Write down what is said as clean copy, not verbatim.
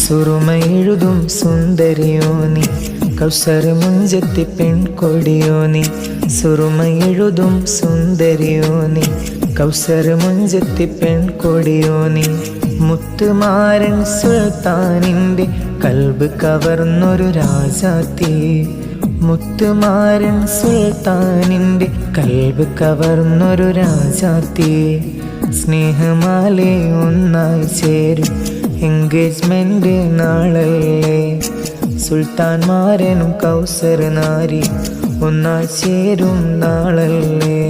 സുറുമയെഴുതും സുന്ദരിയോ നീ, കൗസർ മുഞ്ചത്തി പെൺകൊടിയോ നീ. സുറുമയെഴുതും സുന്ദരിയോ നീ, കൗസർ മുഞ്ചത്തി പെൺകൊടിയോ നീ. മുത്തുമാരൻ സുൽത്താനിൻ്റെ കൽബ് കവർന്നൊരു രാജാത്തി. മുത്തുമാരൻ സുൽത്താനിൻ്റെ കൽബ് കവർന്നൊരു രാജാത്തി. സ്നേഹമാലെ ഒന്നായി ചേരും എൻഗേജ്മെന്റ് നാളല്ലേ. സുൽത്താൻമാരനും കൗസർ നാരി ഒന്നായി ചേരും നാളല്ലേ.